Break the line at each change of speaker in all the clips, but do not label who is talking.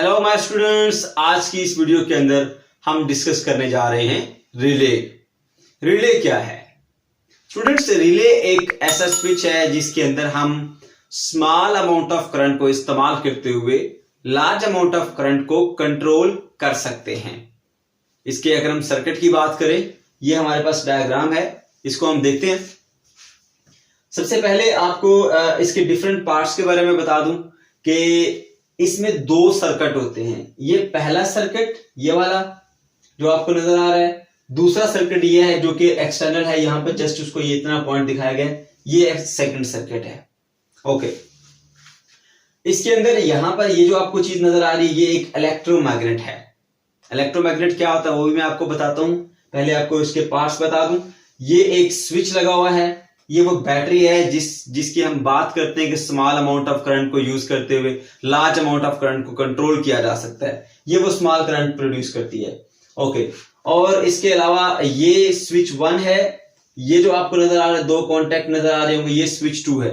Hello my students, आज की इस वीडियो के अंदर हम डिस्कस करने जा रहे हैं रिले। रिले क्या है स्टूडेंट्स? रिले एक ऐसा स्विच है जिसके अंदर हम स्मॉल अमाउंट ऑफ करंट को इस्तेमाल करते हुए लार्ज अमाउंट ऑफ करंट को कंट्रोल कर सकते हैं। इसके अगर हम सर्किट की बात करें, ये हमारे पास डायग्राम है, इसको हम देखते हैं। सबसे पहले आपको इसके डिफरेंट पार्ट्स के बारे में बता दूं कि इसमें दो सर्किट होते हैं। ये पहला सर्किट, ये वाला जो आपको नजर आ रहा है। दूसरा सर्किट ये है जो कि एक्सटर्नल है, यहां पर जस्ट उसको ये इतना पॉइंट दिखाया गया है, ये सेकंड सर्किट है। ओके, इसके अंदर यहां पर ये जो आपको चीज नजर आ रही है, ये एक इलेक्ट्रोमैग्नेट है। इलेक्ट्रोमैग्नेट क्या होता है वो भी मैं आपको बताता हूं। पहले आपको इसके पार्ट्स बता दूं। ये एक स्विच लगा हुआ है, ये वो बैटरी है जिसकी हम बात करते हैं कि स्मॉल अमाउंट ऑफ करंट को यूज करते हुए लार्ज अमाउंट ऑफ करंट को कंट्रोल किया जा सकता है। ये वो स्मॉल करंट प्रोड्यूस करती है। ओके, और इसके अलावा ये स्विच 1 है। ये जो आपको नजर आ रहा है, दो कॉन्टेक्ट नजर आ रहे होंगे, ये स्विच 2 है।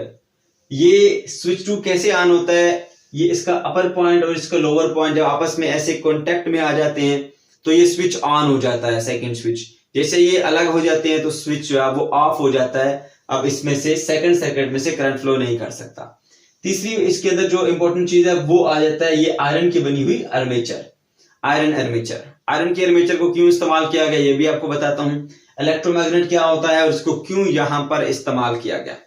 ये स्विच 2 कैसे ऑन होता है? ये इसका अपर पॉइंट और इसका लोअर पॉइंट जब आपस में ऐसे कॉन्टेक्ट में आ जाते हैं तो ये स्विच ऑन हो जाता है। सेकेंड स्विच जैसे ये अलग हो जाते हैं तो स्विच जो है वो ऑफ हो जाता है। अब इसमें से सेकंड सर्किट में से करंट फ्लो नहीं कर सकता। तीसरी इसके अंदर जो इंपॉर्टेंट चीज है वो आ जाता है, ये आयरन की बनी हुई आर्मेचर, आयरन आर्मेचर। आयरन की आर्मेचर को क्यों इस्तेमाल किया गया ये भी आपको बताता हूं। इलेक्ट्रोमैग्नेट क्या होता है और इसको क्यों यहां पर इस्तेमाल किया गया,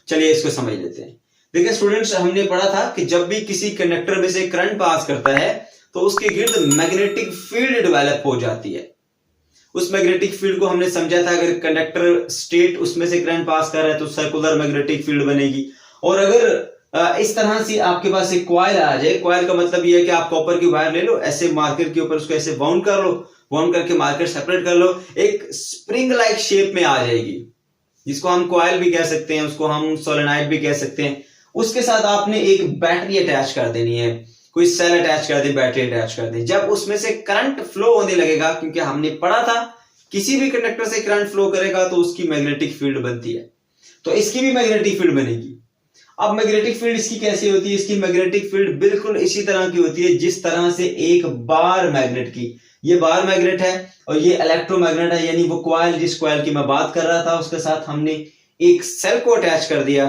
चलिए इसको समझ लेते हैं। देखिए स्टूडेंट्स, हमने पढ़ा था कि जब भी किसी कंडक्टर में से करंट पास करता है तो उसके गिर्द मैग्नेटिक फील्ड डेवलप हो जाती है। उस मैग्नेटिक फील्ड को हमने समझा था, अगर कंडक्टर स्टेट उसमें से करंट पास कर रहा है तो सर्कुलर मैग्नेटिक फील्ड बनेगी। और अगर इस तरह से आपके पास एक कॉइल आ जाए, कॉइल का मतलब ये है कि आप कॉपर की वायर ले लो, ऐसे मार्कर के ऊपर उसको ऐसे बाउंड कर लो, बाउंड करके मार्कर सेपरेट कर लो, एक स्प्रिंग लाइक शेप में आ जाएगी, जिसको हम कॉइल भी कह सकते हैं, उसको हम सोलेनॉइड भी कह सकते हैं। उसके साथ आपने एक बैटरी अटैच कर देनी है, कोई सेल अटैच कर दे, बैटरी अटैच कर दे। जब उसमें से करंट फ्लो होने लगेगा, क्योंकि हमने पढ़ा था किसी भी कंडक्टर से करंट फ्लो करेगा तो उसकी मैग्नेटिक फील्ड बनती है, तो इसकी भी मैग्नेटिक फील्ड बनेगी। अब मैग्नेटिक फील्ड इसकी कैसी होती है? इसकी मैग्नेटिक फील्ड बिल्कुल इसी तरह की होती है जिस तरह से एक बार मैग्नेट की, ये बार मैग्नेट है और ये इलेक्ट्रोमैग्नेट है, यानी वो कॉइल, जिस कॉइल की मैं बात कर रहा था उसके साथ हमने एक सेल को अटैच कर दिया।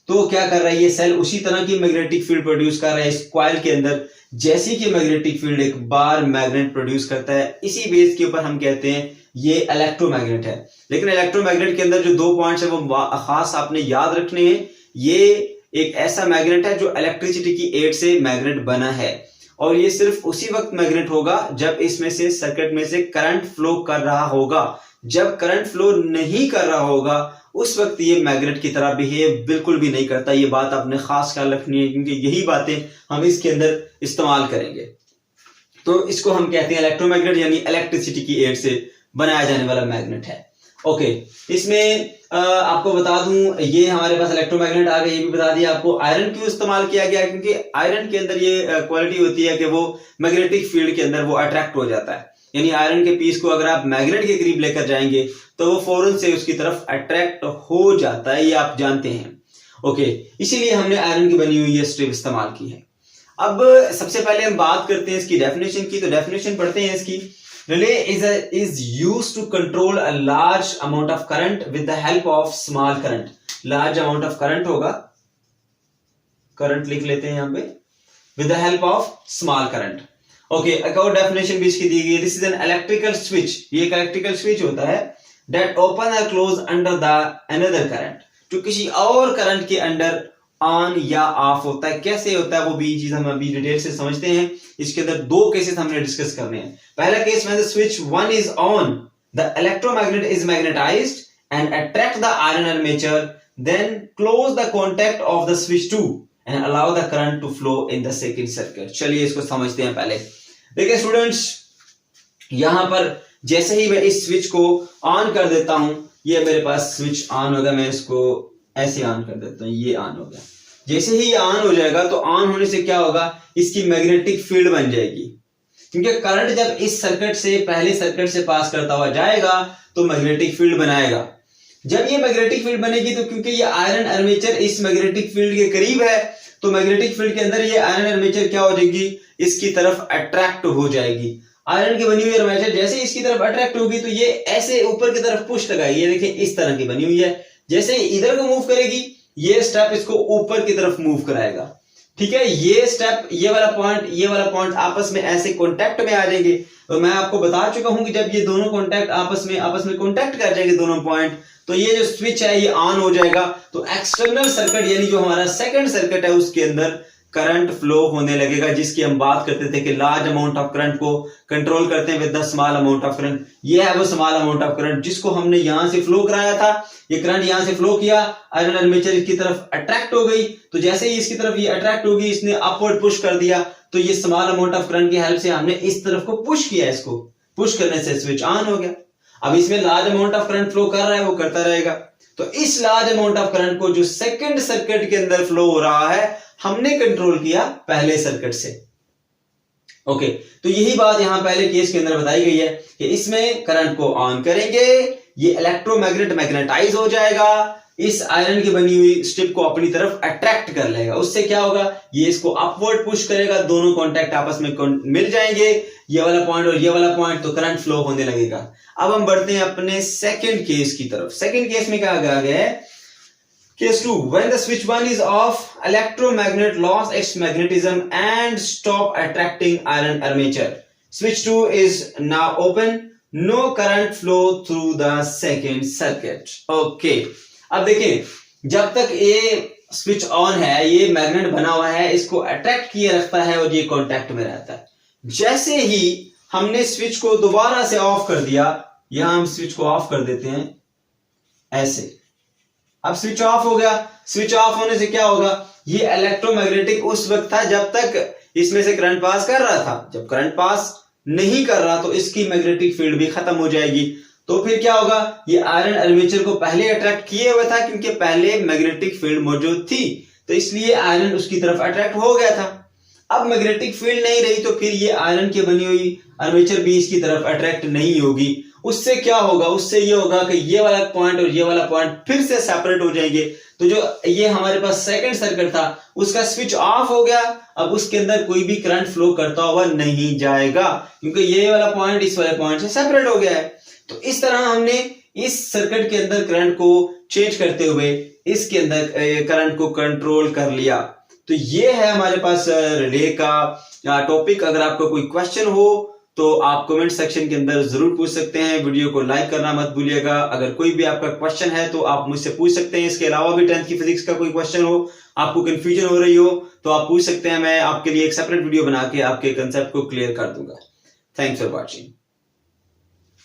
तो क्या कर रहा है ये सेल? उसी तरह की मैग्नेटिक फील्ड प्रोड्यूस कर रहा है इस कॉइल के अंदर, जैसी कि मैग्नेटिक फील्ड एक बार मैग्नेट प्रोड्यूस करता है। इसी बेस के ऊपर हम कहते हैं ये इलेक्ट्रोमैग्नेट है। लेकिन इलेक्ट्रोमैग्नेट के अंदर जो दो पॉइंट्स है वो खास आपने याद रखने हैं। ये एक ऐसा मैग्नेट है जो इलेक्ट्रिसिटी की एड से मैग्नेट बना है, और ये सिर्फ उसी वक्त मैग्नेट होगा जब इसमें से सर्किट में से करंट फ्लो कर रहा होगा। जब करंट फ्लो नहीं कर रहा होगा उस वक्त ये मैग्नेट की तरह बिहेव बिल्कुल भी नहीं करता। ये बात आपने खास ख्याल रखनी है, क्योंकि यही बातें हम इसके अंदर इस्तेमाल करेंगे। तो इसको हम कहते हैं इलेक्ट्रोमैग्नेट, यानी इलेक्ट्रिसिटी की एड से बनाया जाने वाला मैग्नेट है। ओके, इसमें आपको बता दूं, ये हमारे पास इलेक्ट्रोमैग्नेट आ गया, ये भी बता दिया आपको। आयरन क्यों इस्तेमाल किया गया? क्योंकि आयरन के अंदर ये क्वालिटी होती है कि वो मैग्नेटिक फील्ड के अंदर वो अट्रैक्ट हो जाता है। यानी आयरन के पीस को अगर आप मैग्नेट के करीब लेकर जाएंगे तो वो फौरन से उसकी तरफ अट्रैक्ट हो जाता है, ये आप जानते हैं। ओके, इसीलिए हमने आयरन की बनी हुई ये स्ट्रिप इस्तेमाल की है। अब सबसे पहले हम बात करते हैं इसकी डेफिनेशन की, तो डेफिनेशन पढ़ते हैं इसकी। Relay is used to control a large amount of current with the help of small current. Large amount of current होगा, current लिख लेते हैं यहाँ पे, with the help of small current. Okay, एक और डेफिनेशन भी इसकी दी गई है। This is an electrical switch. ये एक electrical switch होता है that open or close under the another current. जो किसी और करंट के अंडर ऑन या ऑफ होता है। कैसे होता है वो भी चीज हम अभी डिटेल से समझते हैं। इसके अंदर दो केसेस हमने डिस्कस करने हैं। पहला केस में switch 1 is on, the electromagnet is magnetised and attract the iron armature, then close the contact of the switch 2 and allow the current to flow in the second circuit. चलिए इसको समझते हैं। पहले देखिए स्टूडेंट्स, यहां पर जैसे ही मैं इस स्विच को ऑन कर देता हूं, ये मेरे पास स्विच ऑन होगा, मैं इसको ऐसे ऑन कर देता हूं, ये ऑन हो गया। जैसे ही ये ऑन हो जाएगा तो ऑन होने से क्या होगा? इसकी मैग्नेटिक फील्ड बन जाएगी, क्योंकि करंट जब इस सर्किट से पहले सर्किट से पास करता हुआ जाएगा तो मैग्नेटिक फील्ड बनाएगा। जब ये मैग्नेटिक फील्ड बनेगी तो क्योंकि ये आयरन आर्मेचर इस मैग्नेटिक फील्ड के करीब है तो मैग्नेटिक फील्ड के अंदर ये आयरन आर्मेचर क्या हो जाएगी, इसकी तरफ अट्रैक्ट हो जाएगी। आयरन की बनी हुई आर्मेचर जैसे इसकी तरफ अट्रैक्ट होगी तो ये ऐसे ऊपर की तरफ पुश लगाएगी। ये देखिए इस तरह की बनी हुई है, जैसे इधर को मूव करेगी ये स्टेप इसको ऊपर की तरफ मूव कराएगा। ठीक है, ये स्टेप, ये वाला पॉइंट आपस में ऐसे कॉन्टैक्ट में आ जाएंगे। तो मैं आपको बता चुका हूं कि जब ये दोनों कॉन्टैक्ट आपस में कॉन्टैक्ट कर जाएंगे दोनों पॉइंट, तो ये जो स्विच है ये ऑन हो जाएगा। तो एक्सटर्नल सर्किट यानी जो हमारा सेकंड सर्किट है उसके अंदर करंट फ्लो होने लगेगा, जिसकी हम बात करते थे कि लार्ज अमाउंट ऑफ करंट को कंट्रोल करते हैं with the small amount of current. ये है वो स्मॉल अमाउंट ऑफ करंट जिसको हमने यहां से फ्लो कराया था। ये करंट यहां से फ्लो किया, आयरन आर्मेचर इसकी तरफ अट्रैक्ट हो गई, तो जैसे ही इसकी तरफ ये अट्रैक्ट होगी इसने अपवर्ड पुश कर दिया, तो ये स्मॉल अमाउंट ऑफ करंट की हेल्प से हमने इस तरफ को पुश किया, इसको पुश करने से स्विच ऑन हो गया। अब इसमें large amount of current flow कर रहा है, वो करता रहेगा। तो इस लार्ज अमाउंट ऑफ करंट को जो सेकंड सर्किट के अंदर फ्लो हो रहा है हमने कंट्रोल किया पहले सर्किट से। ओके, तो यही बात यहां पहले केस के अंदर बताई गई है कि इसमें करंट को ऑन करेंगे, ये इलेक्ट्रोमैग्नेट मैग्नेटाइज हो जाएगा, इस आयरन की बनी हुई स्ट्रिप को अपनी तरफ अट्रैक्ट कर लेगा। उससे क्या होगा, ये इसको अपवर्ड पुश करेगा, दोनों कॉन्टैक्ट आपस में मिल जाएंगे, ये वाला पॉइंट और ये वाला पॉइंट, तो करंट फ्लो होने लगेगा। अब हम बढ़ते हैं अपने सेकंड केस की तरफ। सेकंड केस में क्या कहा गया है, Case 2, when the switch 1 is off, electromagnet lost its magnetism and stop attracting iron armature. Switch 2 is now open, no current flow through the second circuit. Okay, अब देखें जब तक ये स्विच ऑन है, ये मैग्नेट बना हुआ है, इसको अट्रैक्ट किए रखता है और ये कांटेक्ट में रहता है। जैसे ही हमने स्विच को दोबारा से ऑफ कर दिया, यहां हम स्विच को ऑफ कर देते हैं ऐसे, अब स्विच ऑफ हो गया। स्विच ऑफ होने से क्या होगा, ये इलेक्ट्रोमैग्नेटिक उस वक्त था जब तक इसमें से करंट पास कर रहा था। जब करंट पास नहीं कर रहा तो इसकी मैग्नेटिक फील्ड भी खत्म हो जाएगी। तो फिर क्या होगा, ये आयरन आर्मेचर को पहले अट्रैक्ट किए हुआ था क्योंकि पहले मैग्नेटिक फील्ड मौजूद थी, तो इसलिए आयरन उसकी तरफ अट्रैक्ट हो गया था। अब मैग्नेटिक फील्ड नहीं रही तो फिर ये आयरन की बनी हुई आर्मेचर भी इसकी तरफ अट्रैक्ट नहीं होगी। उससे क्या होगा, उससे ये होगा कि ये वाला पॉइंट और ये वाला पॉइंट फिर से सेपरेट हो जाएंगे। तो जो ये हमारे पास सेकंड सर्किट था उसका स्विच ऑफ हो गया, अब उसके अंदर कोई भी करंट फ्लो करता हुआ नहीं जाएगा क्योंकि ये वाला पॉइंट इस वाले पॉइंट से सेपरेट हो गया है। तो इस तरह हमने इस सर्किट के अंदर करंट को चेंज करते हुए इसके अंदर करंट को कंट्रोल कर लिया। तो ये है हमारे पास रिले का टॉपिक। अगर आपको कोई क्वेश्चन हो तो आप कमेंट सेक्शन के अंदर जरूर पूछ सकते हैं। वीडियो को लाइक करना मत भूलिएगा। अगर कोई भी आपका क्वेश्चन है तो आप मुझसे पूछ सकते हैं। इसके अलावा भी 10th की फिजिक्स का कोई क्वेश्चन हो, आपको कंफ्यूजन हो रही हो तो आप पूछ सकते हैं। मैं आपके लिए एक सेपरेट वीडियो बना के आपके कंसेप्ट को क्लियर कर दूंगा। Thanks for watching.